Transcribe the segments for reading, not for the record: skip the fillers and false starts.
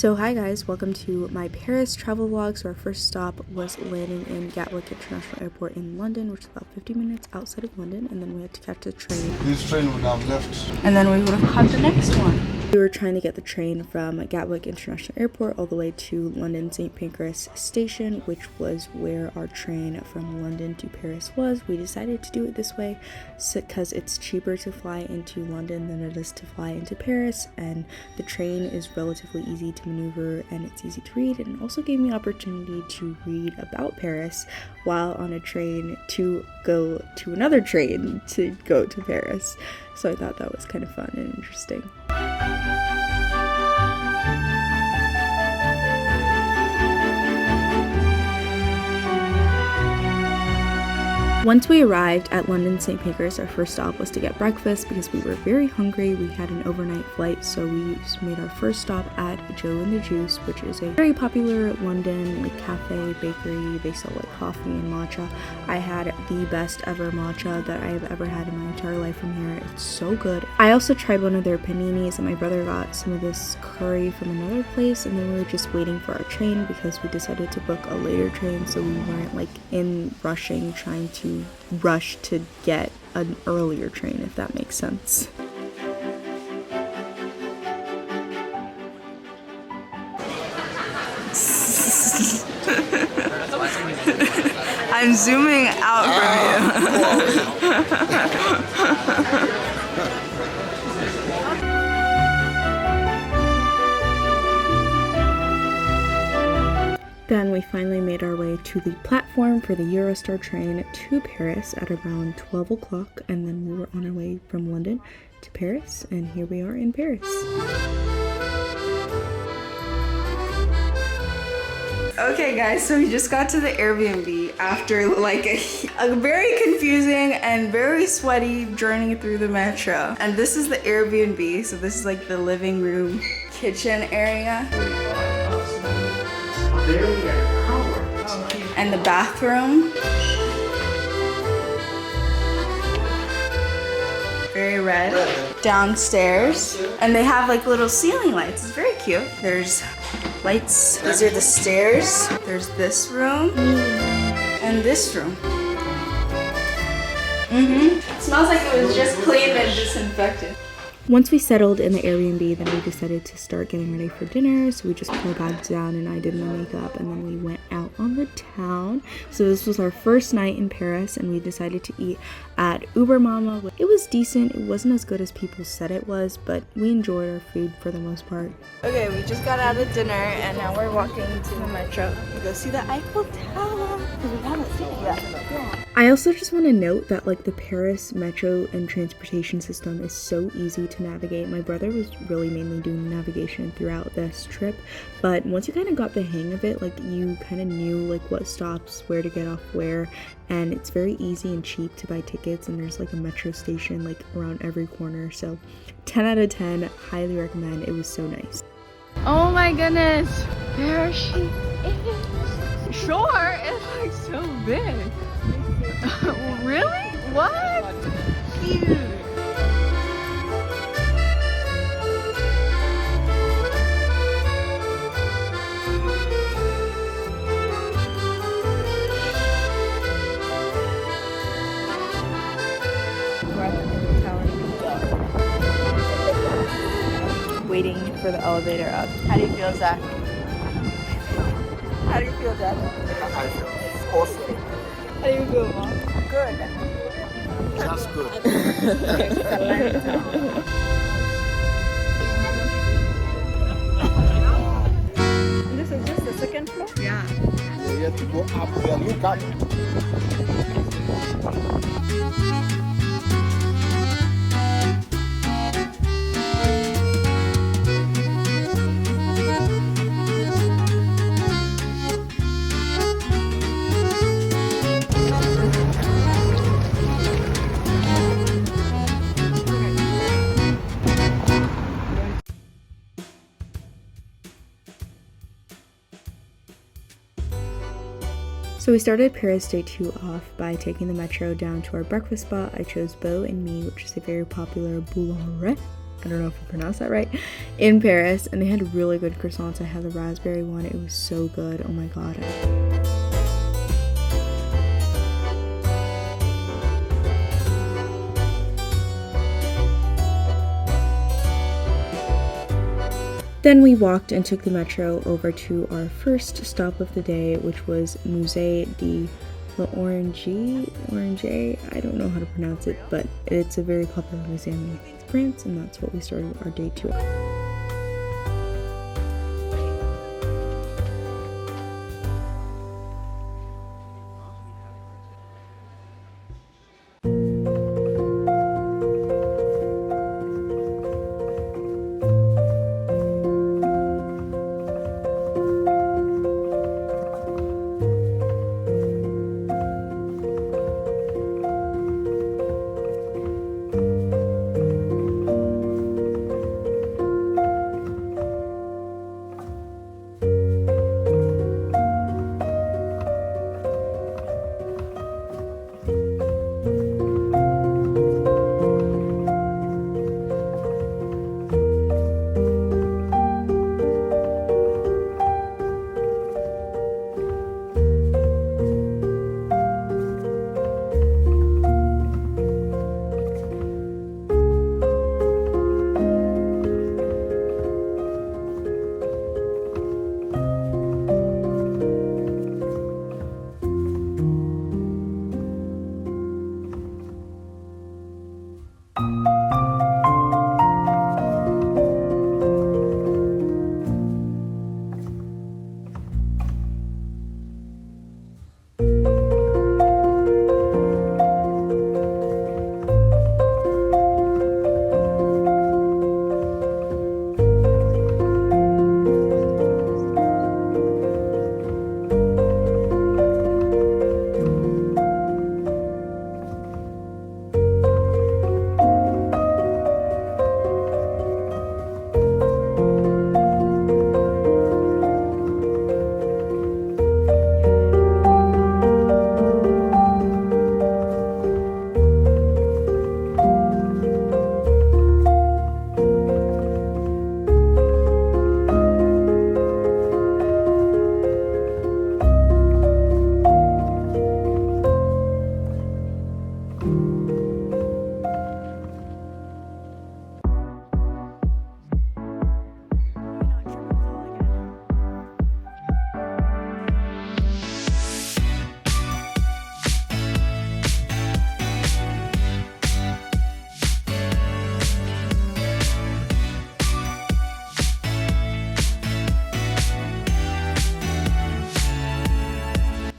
So hi guys, welcome to my Paris travel vlog. So our first stop was landing in Gatwick International Airport in London, which is about 50 minutes outside of London, and then we had to catch the train. This train would have left. And then we would have caught the next one. We were trying to get the train from Gatwick International Airport all the way to London St. Pancras Station, which was where our train from London to Paris was. We decided to do it this way because it's cheaper to fly into London than it is to fly into Paris, and the train is relatively easy to maneuver and it's easy to read, and it also gave me opportunity to read about Paris while on a train to go to another train to go to Paris. So I thought that was kind of fun and interesting. Once we arrived at London St. Pancras, our first stop was to get breakfast because we were very hungry. We had an overnight flight, so we made our first stop at Joe and the Juice, which is a very popular London cafe, bakery. They sell coffee and matcha. I had the best ever matcha that I have ever had in my entire life from here. It's so good. I also tried one of their paninis, and my brother got some of this curry from another place, and then we were just waiting for our train because we decided to book a later train, so we weren't in rushing trying to rush to get an earlier train, if that makes sense. I'm zooming out from you. Then we finally made our way to the platform for the Eurostar train to Paris at around 12 o'clock, and then we were on our way from London to Paris, and here we are in Paris. Okay guys, so we just got to the Airbnb after a very confusing and very sweaty journey through the metro. And this is the Airbnb, so this is the living room kitchen area. And the bathroom. Very red. Downstairs. And they have little ceiling lights. It's very cute. There's lights. These are the stairs. There's this room. And this room. It smells like it was just cleaned and disinfected. Once we settled in the Airbnb, then we decided to start getting ready for dinner. So we just put our bags down and I did my makeup, and then we went out on the town. So this was our first night in Paris, and we decided to eat at Uber Mama. It was decent. It wasn't as good as people said it was, but we enjoyed our food for the most part. Okay, we just got out of dinner and now we're walking to the metro to go see the Eiffel Tower because we haven't seen it yet. Yeah. I also just want to note that the Paris metro and transportation system is so easy to navigate. My brother was really mainly doing navigation throughout this trip, but once you kind of got the hang of it, you kind of knew what stops, where to get off where, and it's very easy and cheap to buy tickets, and there's a metro station around every corner. So 10 out of 10, highly recommend. It was so nice. Oh my goodness, there she is. Sure, it looks so big. Really? What? Cute. Waiting for the elevator up. How do you feel, Zach? How do you feel, Zach? I feel awesome. How do you feel, Mom? Good. Just good. This is just the second floor? Yeah. We have to go up there. Look up. So we started Paris day 2 off by taking the metro down to our breakfast spot. I chose Beau and Me, which is a very popular boulangerie. I don't know if I pronounced that right, in Paris, and they had really good croissants. I had the raspberry one. It was so good. Oh my god. Then we walked and took the metro over to our first stop of the day, which was Musée de l'Orangerie, I don't know how to pronounce it, but it's a very popular museum in France, and that's what we started our day to.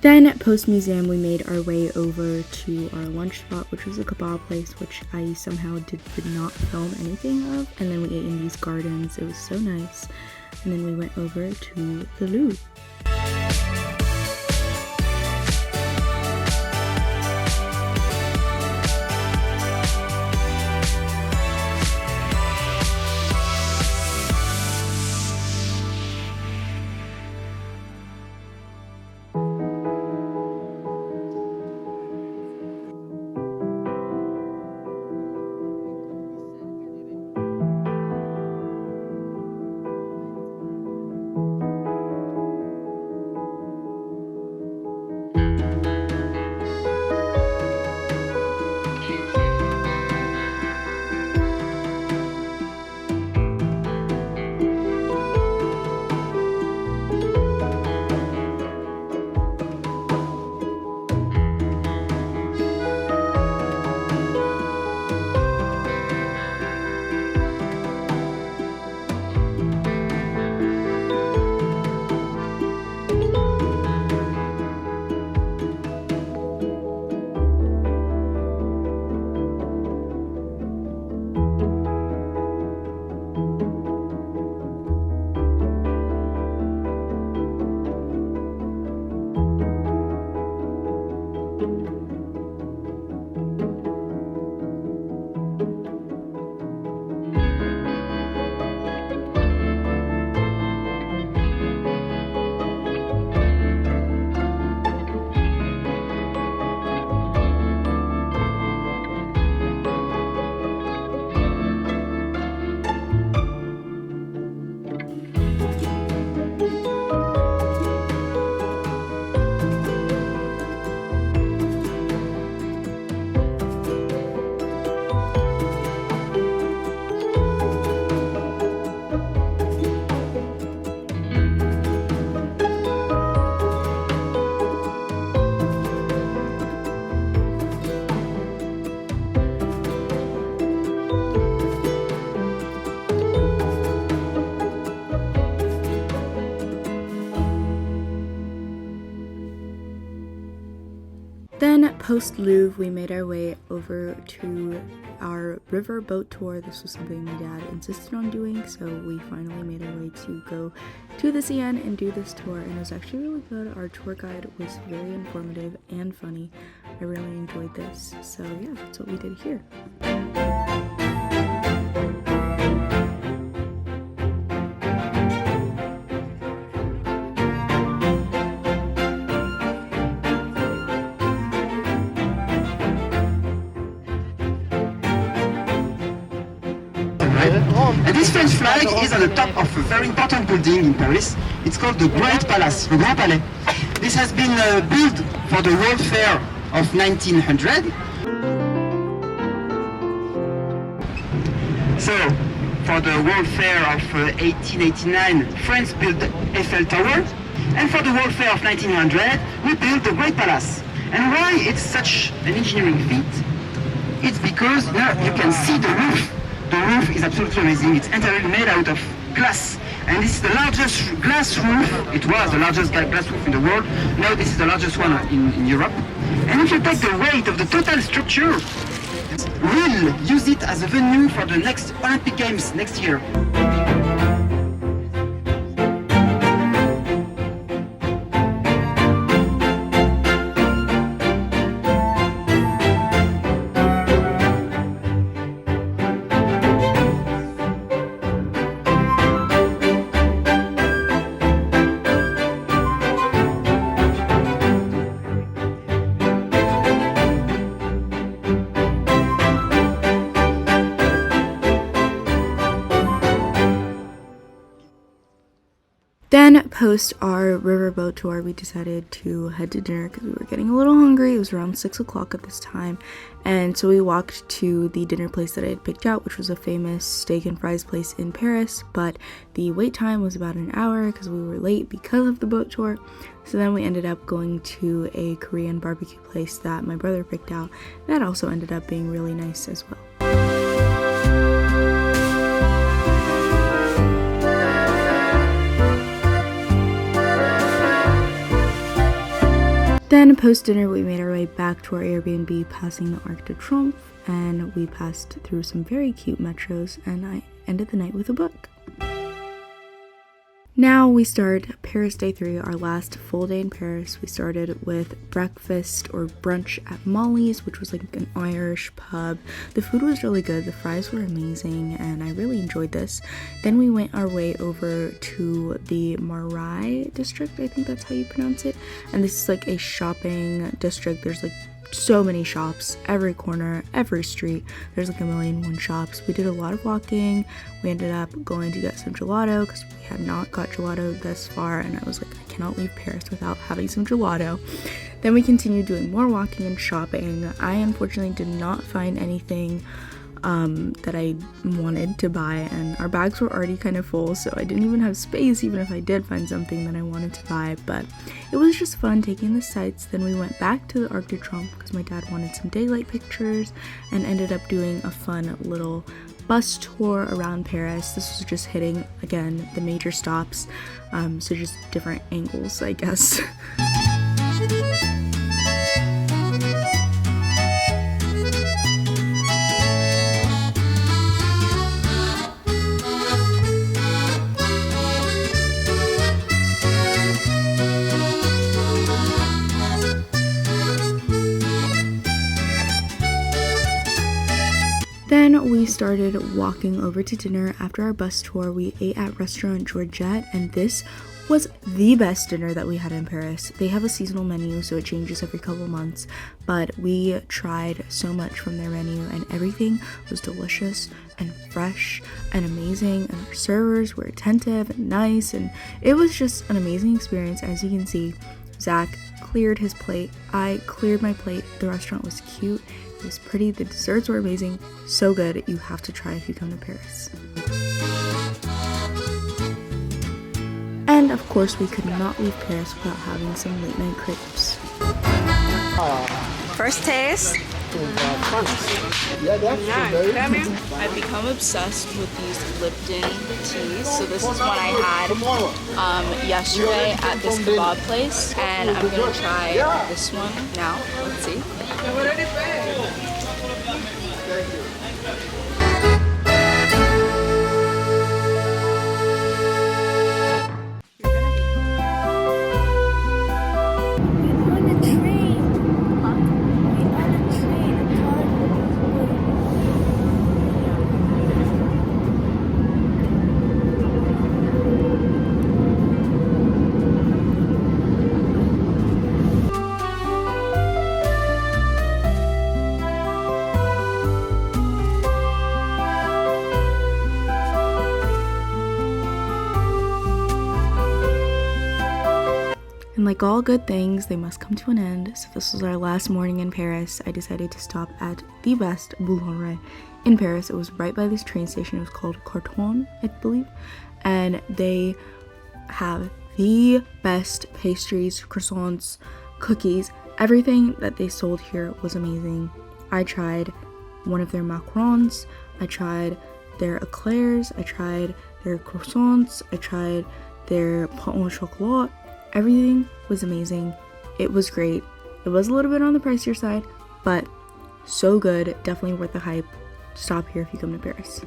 Then at Post Museum, we made our way over to our lunch spot, which was a kebab place, which I somehow did not film anything of. And then we ate in these gardens. It was so nice. And then we went over to the Louvre. Then post Louvre, we made our way over to our river boat tour. This was something my dad insisted on doing, so we finally made our way to go to the CN and do this tour, and it was actually really good. Our tour guide was very informative and funny. I really enjoyed this, so yeah, that's what we did here. And this French flag is at the top of a very important building in Paris. It's called the Great Palace, le Grand Palais. This has been built for the World Fair of 1900. So, for the World Fair of 1889, France built the Eiffel Tower. And for the World Fair of 1900, we built the Great Palace. And why it's such an engineering feat? It's because now you can see the roof. The roof is absolutely amazing. It's entirely made out of glass. And this is the largest glass roof. It was the largest glass roof in the world. Now this is the largest one in Europe. And if you take the weight of the total structure, we'll use it as a venue for the next Olympic Games next year. Then, post our riverboat tour, we decided to head to dinner because we were getting a little hungry. It was around 6 o'clock at this time, and so we walked to the dinner place that I had picked out, which was a famous steak and fries place in Paris, but the wait time was about an hour because we were late because of the boat tour. So then we ended up going to a Korean barbecue place that my brother picked out. That also ended up being really nice as well. Then post-dinner, we made our way back to our Airbnb, passing the Arc de Triomphe, and we passed through some very cute metros, and I ended the night with a book. Now we start Paris Day 3, our last full day in Paris. We started with breakfast or brunch at Molly's, which was like an Irish pub. The food was really good, the fries were amazing, and I really enjoyed this. Then we went our way over to the Marais district, I think that's how you pronounce it. And this is like a shopping district. There's like so many shops, every corner, every street. There's like 1,000,001 shops. We did a lot of walking. We ended up going to get some gelato because we had not got gelato thus far, and I was like, I cannot leave Paris without having some gelato. Then we continued doing more walking and shopping. I unfortunately did not find anything that I wanted to buy, and our bags were already kind of full, so I didn't even have space even if I did find something that I wanted to buy. But it was just fun taking the sights. Then we went back to the Arc de Triomphe because my dad wanted some daylight pictures, and ended up doing a fun little bus tour around Paris. This was just hitting again the major stops, so just different angles, I guess. Then we started walking over to dinner. After our bus tour, we ate at Restaurante Georgette, and this was the best dinner that we had in Paris. They have a seasonal menu, so it changes every couple months, but we tried so much from their menu, and everything was delicious and fresh and amazing, and our servers were attentive and nice, and it was just an amazing experience. As you can see, Zach cleared his plate, I cleared my plate. The restaurant was cute, it was pretty, the desserts were amazing, so good. You have to try if you come to Paris. And of course, we could not leave Paris without having some late night crepes. First taste, France. Yeah, that's very I've become obsessed with these Lipton teas. So this is one I had yesterday at this kebab place, and I'm gonna try this one now. Let's see. And like all good things, they must come to an end. So this was our last morning in Paris. I decided to stop at the best boulangerie in Paris. It was right by this train station. It was called Carton, I believe. And they have the best pastries, croissants, cookies. Everything that they sold here was amazing. I tried one of their macarons. I tried their eclairs. I tried their croissants. I tried their pain au chocolat. Everything was amazing. It was great. It was a little bit on the pricier side, but so good. Definitely worth the hype. Stop here if you come to Paris.